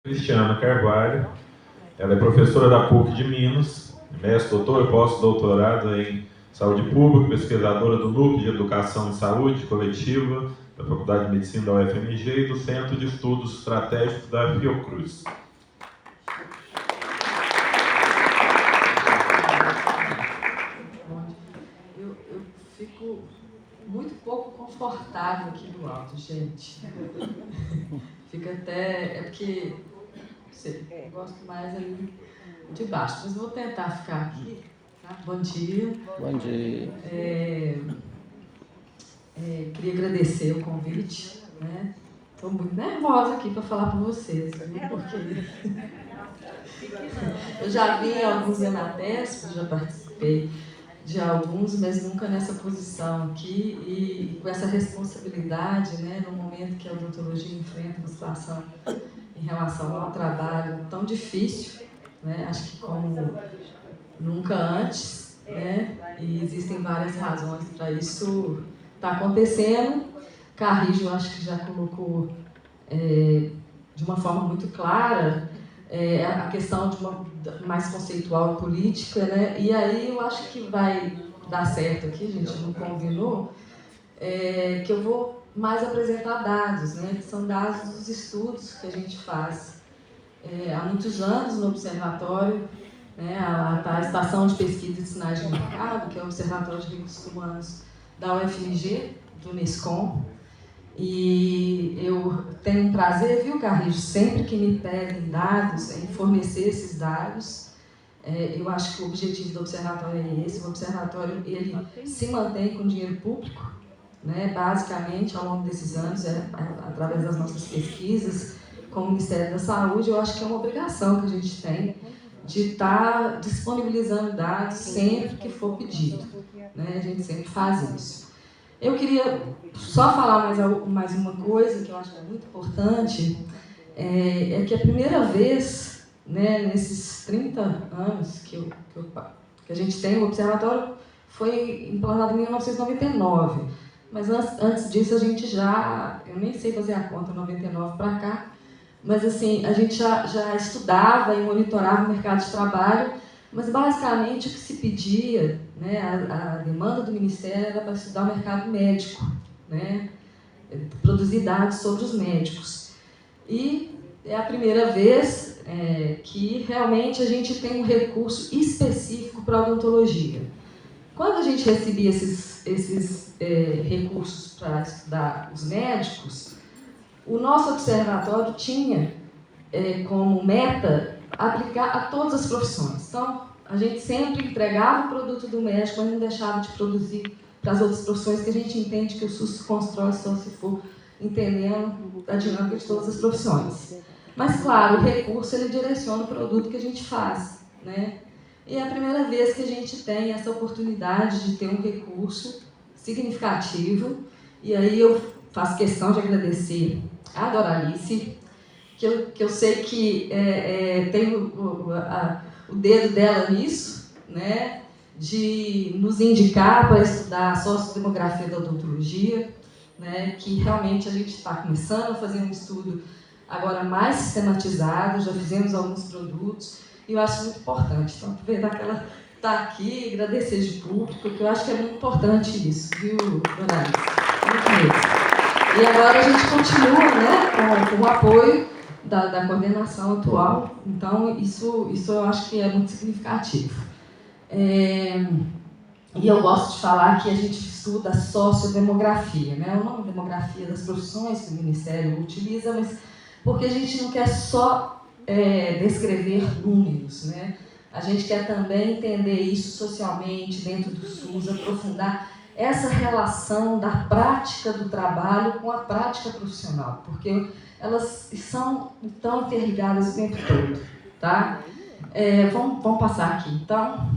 Cristiana Carvalho, ela é professora da PUC de Minas, mestre, doutor e pós-doutorado em saúde pública, pesquisadora do Núcleo de Educação e Saúde Coletiva da Faculdade de Medicina da UFMG e do Centro de Estudos Estratégicos da Fiocruz. Eu fico muito pouco confortável aqui do alto, gente. Fica até... É porque eu gosto mais ali de baixo, mas vou tentar ficar aqui. Tá? Bom dia. Bom dia. Queria agradecer o convite, né? Estou muito nervosa aqui para falar para vocês, viu? Porque eu já vi alguns ENATESP, já participei de alguns, mas nunca nessa posição aqui e com essa responsabilidade, né, no momento que a odontologia enfrenta uma situação em relação ao trabalho tão difícil, né, acho que como nunca antes, né, e existem várias razões para isso estar acontecendo. Carrijo, acho que já colocou de uma forma muito clara a questão de uma mais conceitual e política, né? E aí eu acho que vai dar certo aqui, a gente não combinou, que eu vou mais apresentar dados, né? Que são dados dos estudos que a gente faz há muitos anos no observatório, né? A Estação de Pesquisa de Sinais de Mercado, que é o Observatório de Recursos Humanos da UFMG, do Unescom. E eu tenho um prazer, viu, Carrijo, sempre que me pedem dados, em fornecer esses dados. Eu acho que o objetivo do observatório é esse. O observatório ele se mantém com dinheiro público, né, basicamente, ao longo desses anos, através das nossas pesquisas, com o Ministério da Saúde. Eu acho que é uma obrigação que a gente tem de estar disponibilizando dados sempre que for pedido, né? A gente sempre faz isso. Eu queria só falar mais uma coisa que eu acho que é muito importante, é que a primeira vez, né, nesses 30 anos que a gente tem o observatório, foi implantado em 1999, mas antes disso a gente eu nem sei fazer a conta, 99 para cá, mas assim, a gente já estudava e monitorava o mercado de trabalho, mas basicamente o que se pedia, né, a demanda do Ministério era para estudar o mercado médico, né, produzir dados sobre os médicos. E é a primeira vez que realmente a gente tem um recurso específico para a odontologia. Quando a gente recebia esses recursos para estudar os médicos, o nosso observatório tinha como meta aplicar a todas as profissões. Então, a gente sempre entregava o produto do médico, mas não deixava de produzir para as outras profissões, que a gente entende que o SUS se constrói só se for entendendo a dinâmica de todas as profissões. Mas, claro, o recurso ele direciona o produto que a gente faz, né? E é a primeira vez que a gente tem essa oportunidade de ter um recurso significativo. E aí eu faço questão de agradecer a Doralice, que eu sei que tem o dedo dela nisso, né, de nos indicar para estudar a sociodemografia da odontologia, né, que realmente a gente está começando a fazer um estudo agora mais sistematizado, já fizemos alguns produtos, e eu acho muito importante. Então, aproveitar que ela está aqui e agradecer de público, porque eu acho que é muito importante isso, viu, Doralice? Muito mesmo. E agora a gente continua, né, com o apoio da coordenação atual, então isso eu acho que é muito significativo. E eu gosto de falar que a gente estuda a sociodemografia, né? O nome demografia das profissões que o Ministério utiliza, mas porque a gente não quer só descrever números, né? A gente quer também entender isso socialmente dentro do SUS, aprofundar essa relação da prática do trabalho com a prática profissional, porque elas estão interligadas o tempo todo, tá? Vamos passar aqui, então.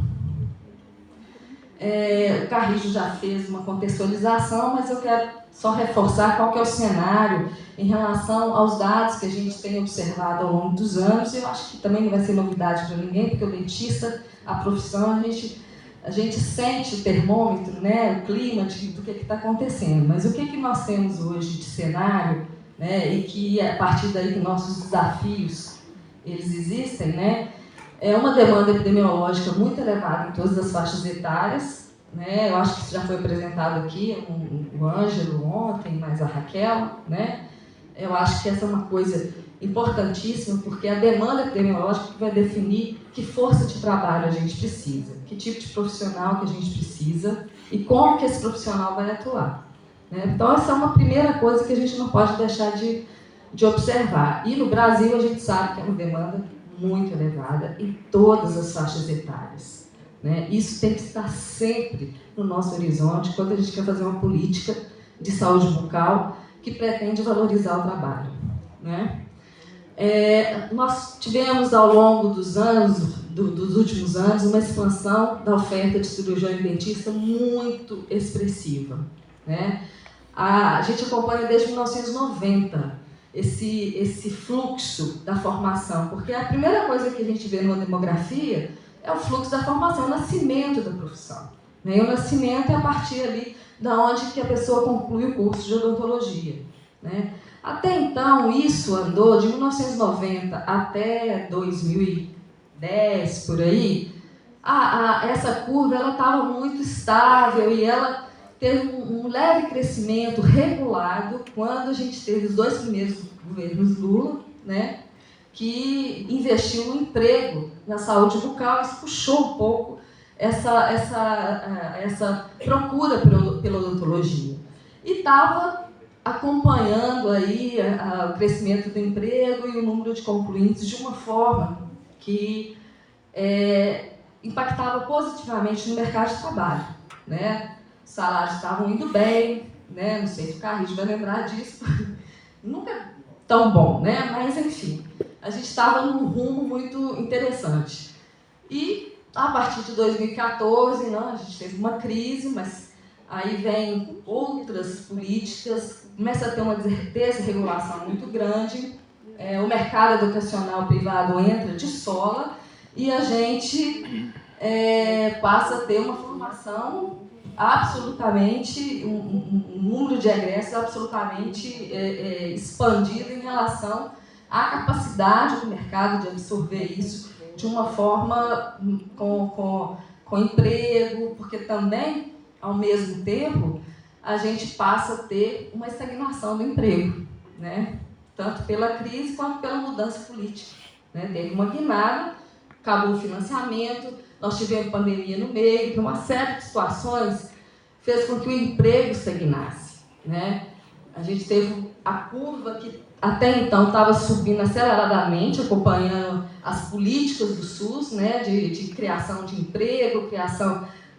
O Carrijo já fez uma contextualização, mas eu quero só reforçar qual que é o cenário em relação aos dados que a gente tem observado ao longo dos anos. Eu acho que também não vai ser novidade para ninguém, porque o dentista, a profissão, a gente sente o termômetro, né, o clima do que está acontecendo. Mas o que nós temos hoje de cenário, né, e que a partir daí nossos desafios eles existem, né? É uma demanda epidemiológica muito elevada em todas as faixas etárias, né? Eu acho que isso já foi apresentado aqui, o Ângelo ontem, mais a Raquel, né? Eu acho que essa é uma coisa importantíssima, porque a demanda epidemiológica vai definir que força de trabalho a gente precisa, que tipo de profissional que a gente precisa e como que esse profissional vai atuar, né? Então, essa é uma primeira coisa que a gente não pode deixar de observar. E no Brasil, a gente sabe que é uma demanda muito elevada em todas as faixas etárias, né? Isso tem que estar sempre no nosso horizonte quando a gente quer fazer uma política de saúde bucal que pretende valorizar o trabalho, né? Nós tivemos ao longo dos anos, dos últimos anos, uma expansão da oferta de cirurgião e dentista muito expressiva, né? A gente acompanha desde 1990 esse fluxo da formação, porque a primeira coisa que a gente vê numa demografia é o fluxo da formação, o nascimento da profissão, né? E o nascimento é a partir ali da onde que a pessoa conclui o curso de odontologia, né? Até então, isso andou de 1990 até 2010, por aí. Essa curva estava muito estável e ela teve um leve crescimento regulado quando a gente teve os 2 primeiros governos Lula, né, que investiu no emprego na saúde bucal. Isso puxou um pouco essa procura pela odontologia. E estava acompanhando aí o crescimento do emprego e o número de concluintes de uma forma que impactava positivamente no mercado de trabalho, né? Os salários estavam indo bem, né? Não sei se o Carrilho vai lembrar disso, nunca tão bom, né? Mas, enfim, a gente estava num rumo muito interessante. E, a partir de 2014, não, a gente teve uma crise, mas aí vem outras políticas, começa a ter uma desregulação muito grande, o mercado educacional privado entra de sola e a gente passa a ter uma formação absolutamente, um número de egressos absolutamente expandido em relação à capacidade do mercado de absorver isso de uma forma com emprego, porque também, ao mesmo tempo, a gente passa a ter uma estagnação do emprego, né? Tanto pela crise quanto pela mudança política, né? Teve uma guinada, acabou o financiamento, nós tivemos pandemia no meio, uma série de situações fez com que o emprego estagnasse, né? A gente teve a curva que até então estava subindo aceleradamente, acompanhando as políticas do SUS, né, de criação de emprego,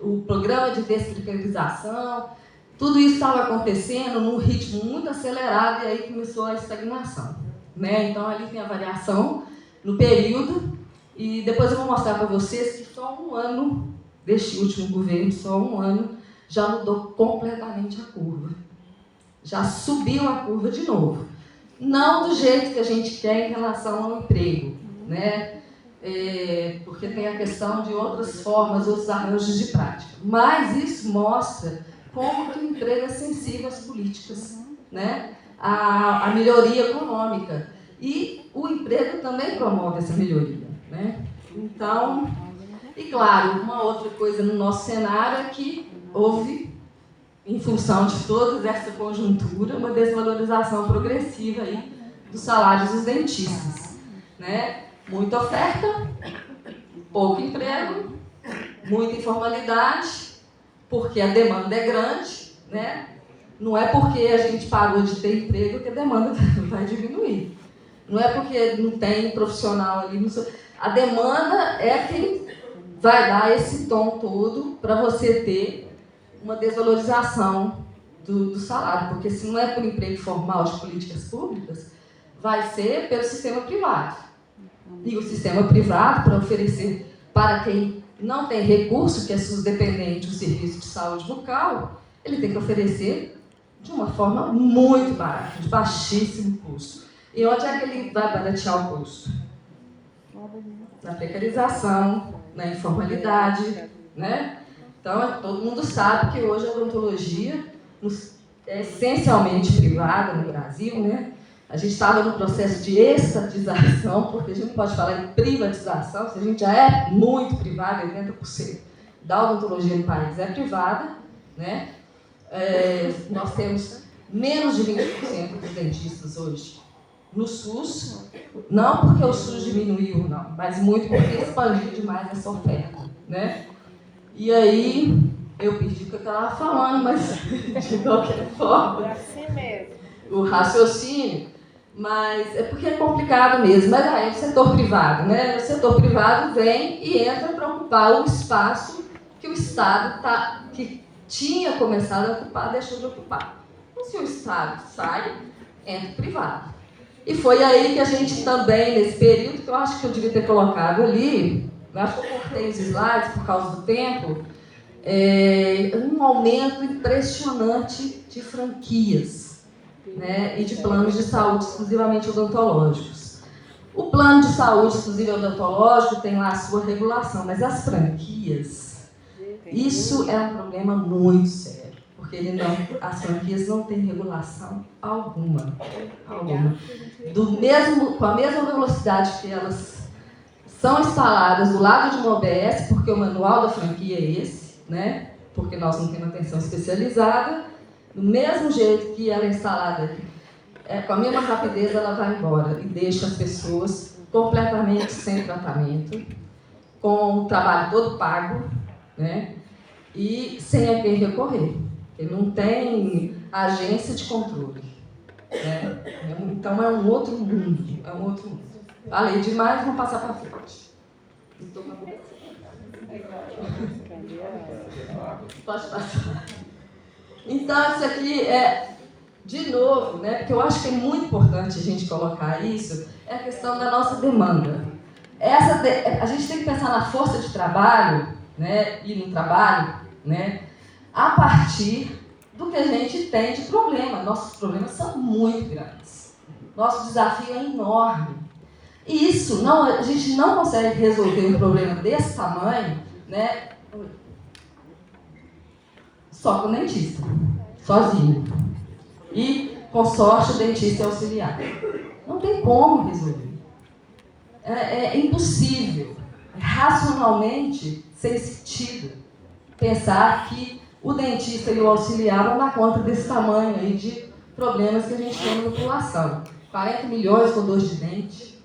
o programa de descriminalização, tudo isso estava acontecendo num ritmo muito acelerado e aí começou a estagnação, né? Então, ali tem a variação no período e depois eu vou mostrar para vocês que só um ano deste último governo, só um ano, já mudou completamente a curva. Já subiu a curva de novo. Não do jeito que a gente quer em relação ao emprego, né? Porque tem a questão de outras formas, outros arranjos de prática. Mas isso mostra como que o emprego é sensível às políticas, né? A melhoria econômica. E o emprego também promove essa melhoria, né? Então, e claro, uma outra coisa no nosso cenário é que houve, em função de toda essa conjuntura, uma desvalorização progressiva aí dos salários dos dentistas, né? Muita oferta, pouco emprego, muita informalidade, porque a demanda é grande, né? Não é porque a gente parou de ter emprego que a demanda vai diminuir. Não é porque não tem profissional ali. A demanda é quem vai dar esse tom todo para você ter uma desvalorização do salário, porque se não é por emprego formal de políticas públicas, vai ser pelo sistema privado. E o sistema privado, para oferecer para quem não tem recurso, que é SUS dependente, o serviço de saúde bucal, ele tem que oferecer de uma forma muito barata, de baixíssimo custo. E onde é que ele vai baratear o custo? Na precarização, na informalidade, né? Então, todo mundo sabe que hoje a odontologia é essencialmente privada no Brasil, né? A gente estava no processo de estatização, porque a gente não pode falar em privatização, se a gente já é muito privado, 80% da odontologia no país é privada, né? Nós temos menos de 20% dos dentistas hoje no SUS, não porque o SUS diminuiu, não, mas muito porque expandiu demais essa oferta, né? E aí, eu perdi o que eu estava falando, mas de qualquer forma, assim mesmo. o raciocínio, mas é porque é complicado mesmo. Mas aí o setor privado, né? O setor privado vem e entra para ocupar o espaço que o Estado que tinha começado a ocupar, deixou de ocupar. Então, se o Estado sai, entra o privado. E foi aí que a gente também, nesse período, que eu acho que eu devia ter colocado ali, eu acho que eu cortei os slides por causa do tempo, um aumento impressionante de franquias, né, e de planos de saúde exclusivamente odontológicos. O plano de saúde exclusivo odontológico tem lá a sua regulação, mas as franquias, isso é um problema muito sério, porque as franquias não têm regulação alguma. Com a mesma velocidade que elas são instaladas do lado de uma OBS, porque o manual da franquia é esse, né? Porque nós não temos atenção especializada, do mesmo jeito que ela é instalada, com a mesma rapidez ela vai embora e deixa as pessoas completamente sem tratamento, com o trabalho todo pago, né? E sem a quem recorrer. Ele não tem agência de controle, né? Então é um outro mundo, Falei demais, vamos passar para frente. Pode passar. Então, isso aqui de novo, né, porque eu acho que é muito importante a gente colocar isso, é a questão da nossa demanda. A gente tem que pensar na força de trabalho, né, e no trabalho, né, a partir do que a gente tem de problema. Nossos problemas são muito grandes. Nosso desafio é enorme. E isso, a gente não consegue resolver um problema desse tamanho, né, só com o dentista, sozinho. E, com sorte, o dentista é auxiliar. Não tem como resolver. É impossível, racionalmente, sem sentido, pensar que o dentista e o auxiliar vão dar conta desse tamanho aí de problemas que a gente tem na população. 40 milhões com dor de dente,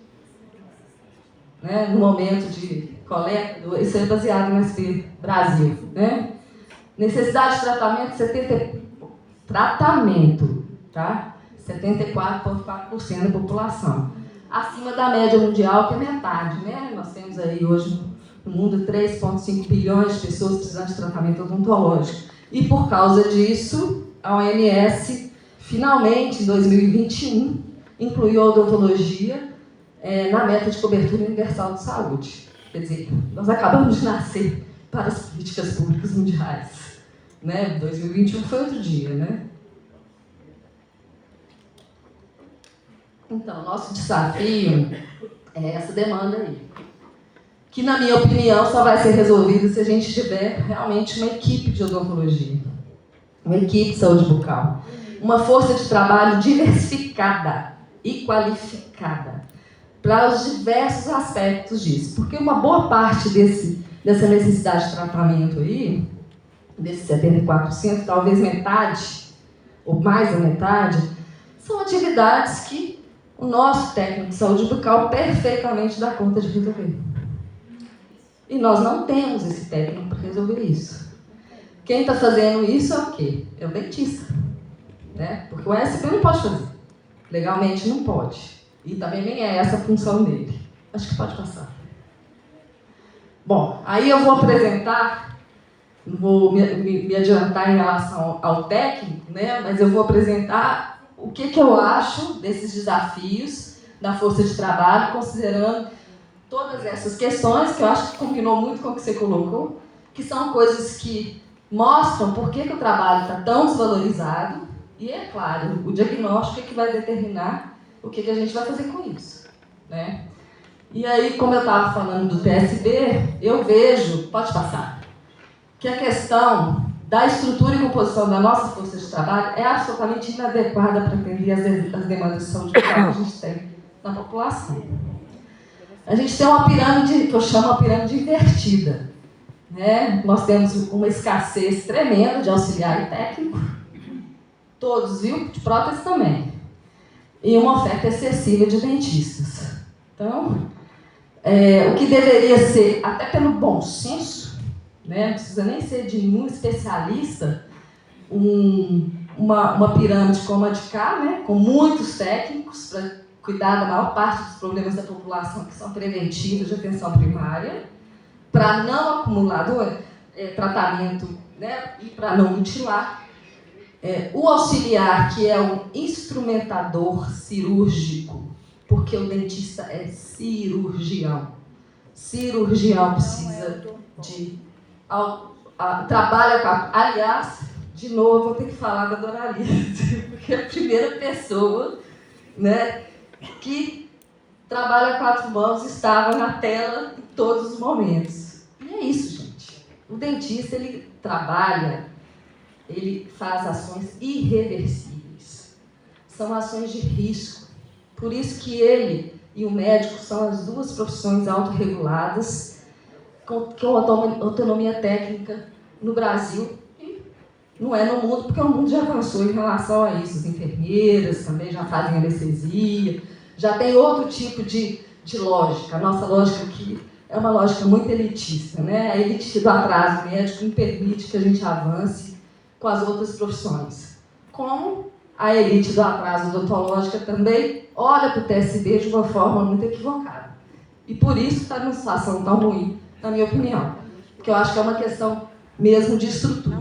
né, no momento de coleta, isso é baseado no SP Brasil, né? Necessidade de tratamento, tá? 74,4% da população. Acima da média mundial, que é metade, né? Nós temos aí hoje no mundo 3,5 bilhões de pessoas precisando de tratamento odontológico. E por causa disso, a OMS, finalmente, em 2021, incluiu a odontologia na meta de cobertura universal de saúde. Quer dizer, nós acabamos de nascer para as políticas públicas mundiais. Né? 2021 foi outro dia, né? Então, nosso desafio é essa demanda aí, que, na minha opinião, só vai ser resolvida se a gente tiver realmente uma equipe de odontologia, uma equipe de saúde bucal, uma força de trabalho diversificada e qualificada para os diversos aspectos disso, porque uma boa parte dessa necessidade de tratamento aí, desses 74%, talvez metade, ou mais da metade, são atividades que o nosso técnico de saúde bucal perfeitamente dá conta de resolver. E nós não temos esse técnico para resolver isso. Quem está fazendo isso é o quê? É o dentista. Né? Porque o ASP não pode fazer. Legalmente não pode. E também nem é essa a função dele. Acho que pode passar. Bom, aí eu vou apresentar, não vou me adiantar em relação ao técnico, né? Mas eu vou apresentar o que eu acho desses desafios da força de trabalho, considerando todas essas questões, que eu acho que combinou muito com o que você colocou, que são coisas que mostram por que o trabalho está tão desvalorizado, e, é claro, o diagnóstico é que vai determinar o que a gente vai fazer com isso. Né? E aí, como eu estava falando do TSB, eu vejo, pode passar, que a questão da estrutura e composição da nossa força de trabalho é absolutamente inadequada para atender as demandas de saúde que a gente tem na população. A gente tem uma pirâmide, que eu chamo de pirâmide invertida. Né? Nós temos uma escassez tremenda de auxiliar e técnico, todos, viu? De prótese também. E uma oferta excessiva de dentistas. Então, o que deveria ser, até pelo bom senso, né? Não precisa nem ser de nenhum especialista, uma pirâmide como a de cá, né? Com muitos técnicos para cuidar da maior parte dos problemas da população que são preventivos de atenção primária, para não acumular tratamento, né? E para não mutilar. O auxiliar, que é um instrumentador cirúrgico, porque o dentista é cirurgião. Cirurgião precisa de trabalha com a... Aliás, de novo, vou ter que falar da Doralice, porque é a primeira pessoa, né, que trabalha a 4 mãos estava na tela em todos os momentos. E é isso, gente. O dentista, ele trabalha, ele faz ações irreversíveis. São ações de risco. Por isso que ele e o médico são as duas profissões autorreguladas, com autonomia técnica no Brasil e não é no mundo, porque o mundo já avançou em relação a isso. As enfermeiras também já fazem anestesia, já tem outro tipo de lógica. A nossa lógica aqui é uma lógica muito elitista, né? A elite do atraso médico não permite que a gente avance com as outras profissões. Como a elite do atraso odontológica também olha para o TSB de uma forma muito equivocada. E por isso está numa situação tão ruim, na minha opinião. Porque eu acho que é uma questão mesmo de estrutura.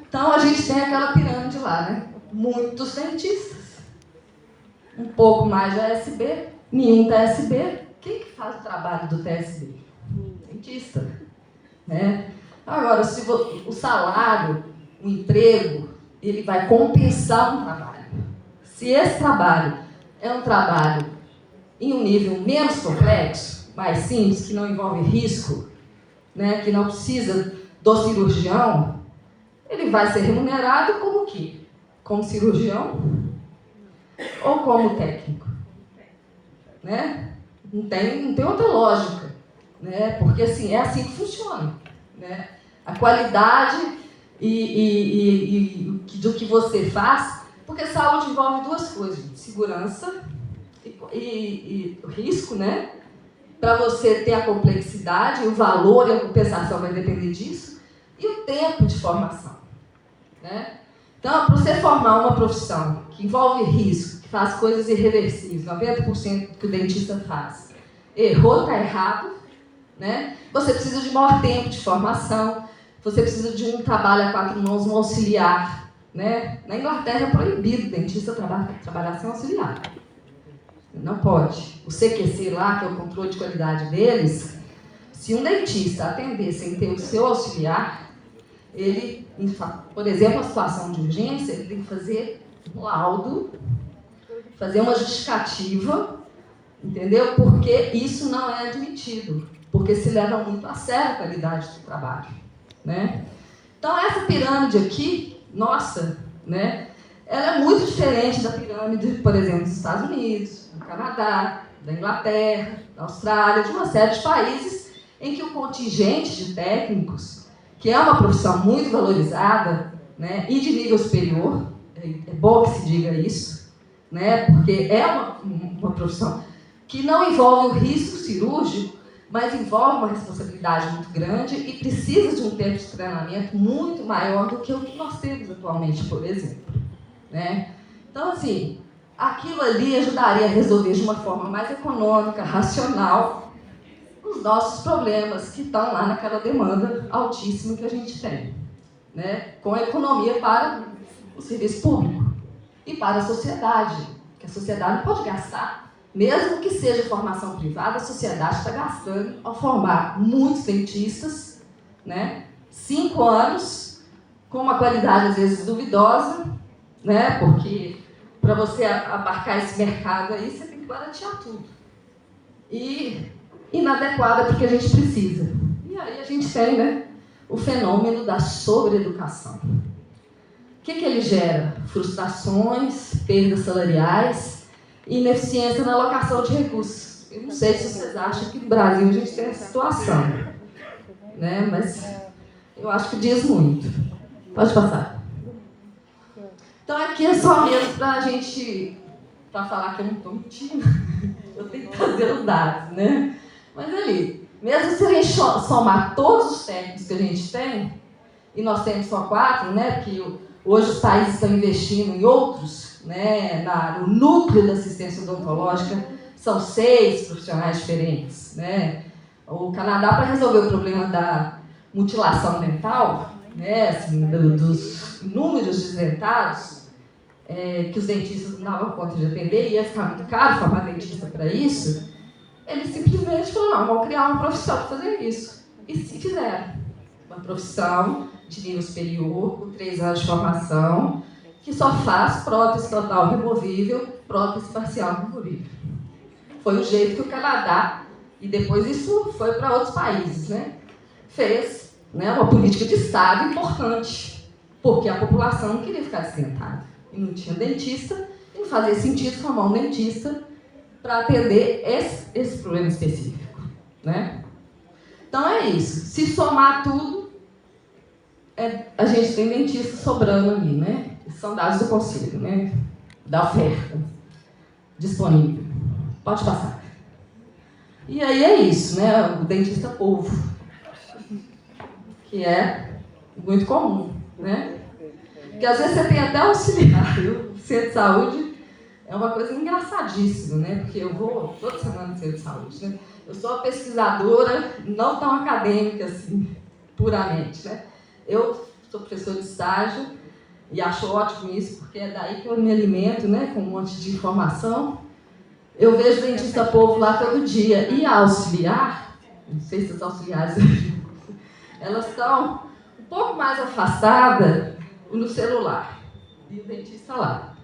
Então a gente tem aquela pirâmide lá, né? Muitos dentistas. Um pouco mais de ASB, nenhum TSB. Quem que faz o trabalho do TSB? Dentista. Né? Agora, se o salário, o emprego, ele vai compensar um trabalho. Se esse trabalho é um trabalho em um nível menos complexo, mais simples, que não envolve risco, né, que não precisa do cirurgião, ele vai ser remunerado como o quê? Como cirurgião ou como técnico? Né? Não tem outra lógica, né? Porque assim, é assim que funciona. Né? A qualidade do que você faz, porque saúde envolve duas coisas, segurança e risco, né? Para você ter a complexidade, o valor e a compensação vai depender disso, e o tempo de formação. Né? Então, para você formar uma profissão que envolve risco, que faz coisas irreversíveis, 90% que o dentista faz, errou, está errado, né? Você precisa de maior tempo de formação, você precisa de um trabalho a 4 mãos, um auxiliar. Né? Na Inglaterra é proibido o dentista trabalhar sem auxiliar. Não pode. O CQC lá, que é o controle de qualidade deles, se um dentista atender sem ter o seu auxiliar, ele, por exemplo, a situação de urgência, ele tem que fazer um laudo, fazer uma justificativa, entendeu? Porque isso não é admitido, porque se leva muito a sério a qualidade do trabalho. Né? Então, essa pirâmide aqui, nossa, né, ela é muito diferente da pirâmide, por exemplo, dos Estados Unidos, do Canadá, da Inglaterra, da Austrália, de uma série de países em que o contingente de técnicos, que é uma profissão muito valorizada, né, e de nível superior, é bom que se diga isso, né, porque é uma profissão que não envolve o risco cirúrgico, mas envolve uma responsabilidade muito grande e precisa de um tempo de treinamento muito maior do que o que nós temos atualmente, por exemplo. Né? Então, assim, aquilo ali ajudaria a resolver de uma forma mais econômica, racional, os nossos problemas que estão lá naquela demanda altíssima que a gente tem. Né? Com a economia para o serviço público e para a sociedade, que a sociedade não pode gastar. Mesmo que seja formação privada, a sociedade está gastando ao formar muitos dentistas, né? 5 anos, com uma qualidade às vezes duvidosa, né? Porque para você abarcar esse mercado aí, você tem que baratear tudo. E inadequada porque a gente precisa. E aí a gente tem, né, o fenômeno da sobreeducação. O que ele gera? Frustrações, perdas salariais e ineficiência na alocação de recursos. Eu não sei se vocês acham que no Brasil a gente tem essa situação, né? Mas eu acho que diz muito. Pode passar. Então aqui é só mesmo para a gente, para falar que eu não estou mentindo, eu tenho que trazer os dados, né? Mas ali, mesmo se a gente somar todos os técnicos que a gente tem, e nós temos só 4, né? Porque hoje os países estão investindo em outros, né? No núcleo da assistência odontológica são 6 profissionais diferentes, né? O Canadá, para resolver o problema da mutilação dental, né? Assim, dos inúmeros desdentados, que os dentistas não davam conta de atender, ia ficar muito caro formar dentista para isso, eles simplesmente falaram, não, vamos criar uma profissão para fazer isso. E se fizeram. Uma profissão de nível superior, com 3 anos de formação, que só faz prótese total removível, prótese parcial removível. Foi o jeito que o Canadá, e depois isso foi para outros países, né? Fez, né, uma política de Estado importante, porque a população não queria ficar desdentada. E não tinha dentista, e não fazia sentido formar um dentista para atender esse problema específico, né? Então é isso. Se somar tudo, a gente tem dentista sobrando ali, né? São dados do conselho, né? Da oferta disponível. Pode passar. E aí é isso, né? O dentista polvo, que é muito comum, né? Porque às vezes você tem até auxiliar. O centro de saúde é uma coisa engraçadíssima, né? Porque eu vou toda semana no centro de saúde, né? Eu sou uma pesquisadora não tão acadêmica assim, puramente, né? Eu sou professora de estágio e acho ótimo isso, porque é daí que eu me alimento, né? Com um monte de informação. Eu vejo dentista polvo lá todo dia. E a auxiliar, não sei se as auxiliares, elas estão um pouco mais afastadas no celular. E o dentista lá.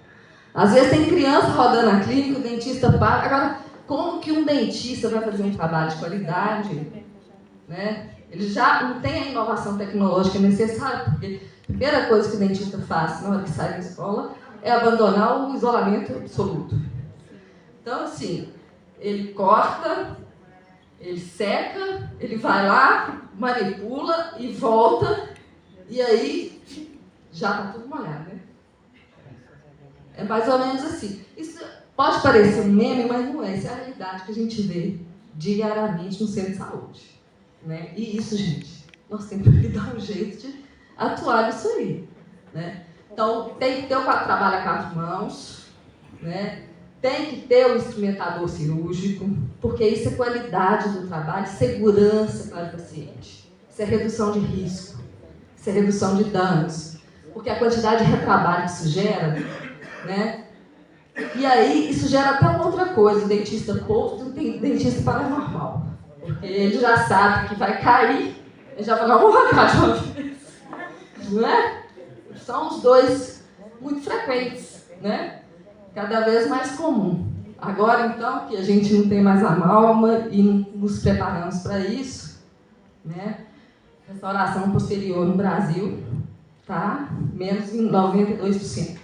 Às vezes tem criança rodando na clínica, o dentista para. Agora, como que um dentista vai fazer um trabalho de qualidade, né? Ele já não tem a inovação tecnológica necessária, porque a primeira coisa que o dentista faz na hora que sai da escola é abandonar o isolamento absoluto. Então, assim, ele corta, ele seca, ele vai lá, manipula e volta, e aí já está tudo molhado, né? É mais ou menos assim. Isso pode parecer um meme, mas não é. Essa é a realidade que a gente vê diariamente no centro de saúde, né? E isso, gente, nós temos que dar um jeito de atuar nisso aí, né? Então, tem que ter o trabalho a 4 mãos, né? Tem que ter o instrumentador cirúrgico, porque isso é qualidade do trabalho, segurança para o paciente. Isso é redução de risco, isso é redução de danos, porque a quantidade de retrabalho que isso gera, né? E aí, isso gera até uma outra coisa, o dentista polvo não tem dentista paranormal, porque ele já sabe que vai cair, ele já fala, vamos arrancar de uma vez, não é? São os dois muito frequentes, né? Cada vez mais comum. Agora, então, que a gente não tem mais amálgama e nos preparamos para isso, né? Restauração posterior no Brasil está menos de 92%.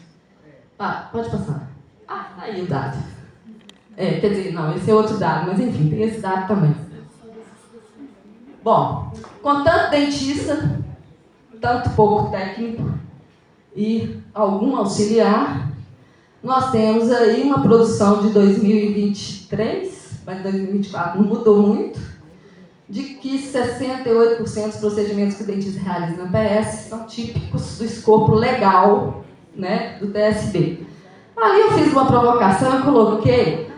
Pode passar. Tá aí o dado. Quer dizer, não, esse é outro dado, mas enfim, tem esse dado também. Bom, com tanto dentista, tanto pouco técnico e algum auxiliar, nós temos aí uma produção de 2023, mas 2024 não mudou muito, de que 68% dos procedimentos que o dentista realiza na PS são típicos do escopo legal, né, do TSB. Ali eu fiz uma provocação e coloquei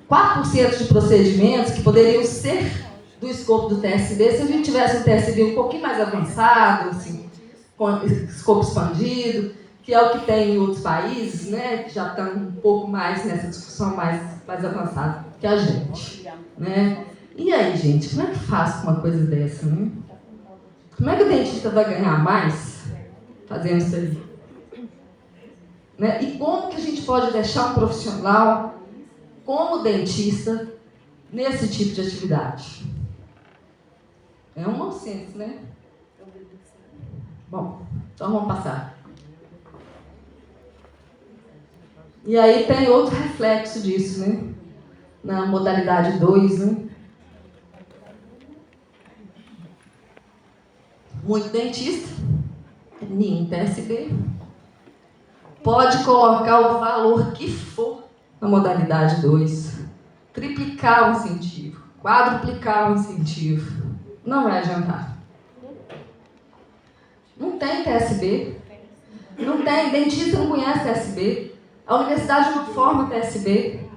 4% de procedimentos que poderiam ser do escopo do TSB se a gente tivesse um TSB um pouquinho mais avançado, assim, com escopo expandido, que é o que tem em outros países, né, que já estão um pouco mais nessa discussão mais avançada que a gente, né? E aí, gente, como é que faz com uma coisa dessa, né? Como é que o dentista vai ganhar mais fazendo isso aí? Né? E como que a gente pode deixar um profissional como dentista nesse tipo de atividade? É um nonsense, né? Bom, então vamos passar. E aí tem outro reflexo disso, né? Na modalidade 2, né? Muito dentista, nenhum PSB, pode colocar o valor que for na modalidade 2, triplicar o incentivo, quadruplicar o incentivo, não vai adiantar. Não tem TSB, não tem, dentista não conhece TSB, a universidade não forma TSB,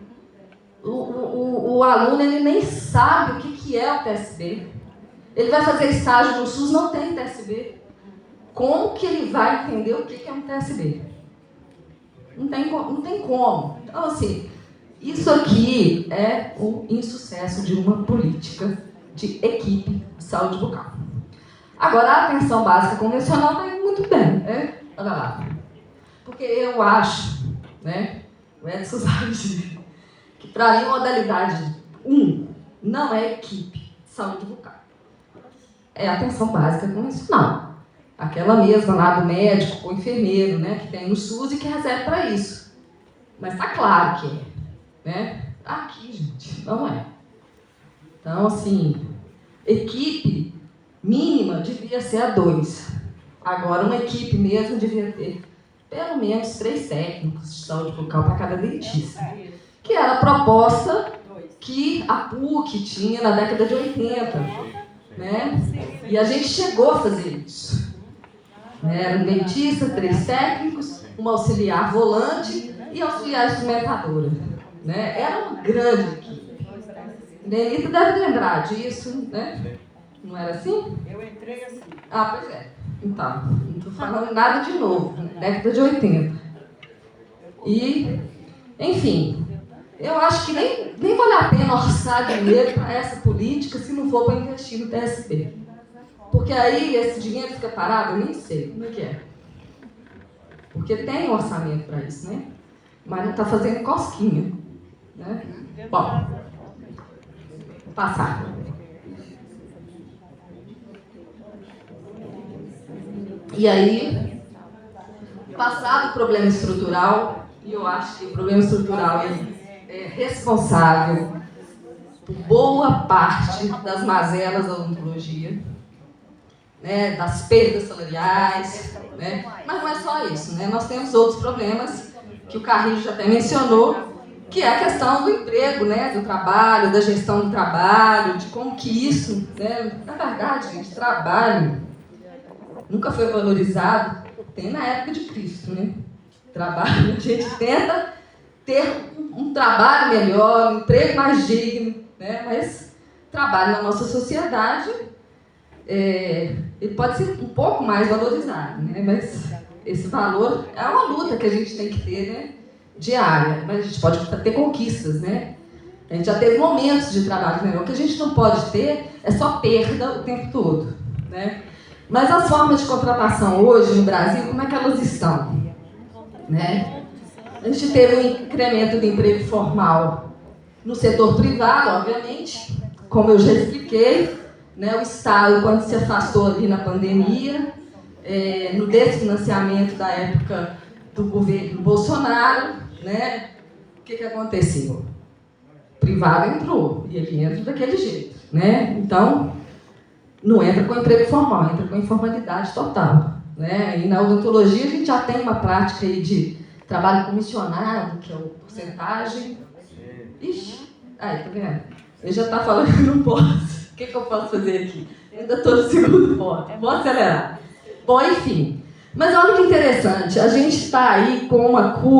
o aluno ele nem sabe o que é o TSB, ele vai fazer estágio no SUS, não tem TSB, como que ele vai entender o que é um TSB? Não tem como. Então, assim, isso aqui é o insucesso de uma política de equipe de saúde bucal. Agora, a atenção básica convencional está indo muito bem, né? Olha lá. Porque eu acho, né, o Edson sabe disso, que para mim, modalidade 1 não é equipe de saúde bucal. É a atenção básica convencional. Aquela mesma lá do médico ou enfermeiro, né, que tem no SUS e que reserva para isso. Mas está claro que é, né? Aqui, gente, não é. Então, assim, equipe mínima devia ser a 2. Agora, uma equipe mesmo devia ter pelo menos 3 técnicos de saúde bucal para cada dentista. Que era a proposta que a PUC tinha na década de 80. Né? E a gente chegou a fazer isso. Era um dentista, 3 técnicos, uma auxiliar volante e auxiliar instrumentadora. Né? Era uma grande equipe. Denita deve lembrar disso, né? Não era assim? Eu entrei assim. Ah, pois é. Então, não estou falando nada de novo, década de 80. E, enfim, eu acho que nem vale a pena orçar dinheiro para essa política se não for para investir no TSB. Porque aí esse dinheiro fica parado, eu nem sei como é que é. Porque tem um orçamento para isso, né? Mas não está fazendo cosquinha. Né? Bom, vou passar. E aí, passado o problema estrutural, e eu acho que o problema estrutural é responsável por boa parte das mazelas da odontologia, né, das perdas salariais, né, mas não é só isso, né, nós temos outros problemas que o Carrillo já até mencionou, que é a questão do emprego, né, do trabalho, da gestão do trabalho, de como que isso, né, na verdade, gente, trabalho nunca foi valorizado, tem na época de Cristo, né? Trabalho, a gente tenta ter um trabalho melhor, um emprego mais digno, né? Mas trabalho na nossa sociedade, ele pode ser um pouco mais valorizado, né? Mas esse valor é uma luta que a gente tem que ter, né? Diária, mas a gente pode ter conquistas, né? A gente já teve momentos de trabalho melhor. O que a gente não pode ter é só perda o tempo todo, né? Mas as formas de contratação hoje no Brasil, como é que elas estão? Né? A gente teve um incremento de emprego formal no setor privado, obviamente, como eu já expliquei, né? O Estado, quando se afastou ali na pandemia, no desfinanciamento da época do governo Bolsonaro, né? O que aconteceu? O privado entrou, e ele entra daquele jeito, né? Então, não entra com emprego formal, entra com informalidade total. Né? E na odontologia a gente já tem uma prática aí de trabalho comissionado, que é o porcentagem. Ixi, aí, tá vendo? Ele já está falando que não posso. O que eu posso fazer aqui? Eu ainda estou no segundo ponto. Vou acelerar. Bom, enfim. Mas olha que interessante, a gente está aí com uma curva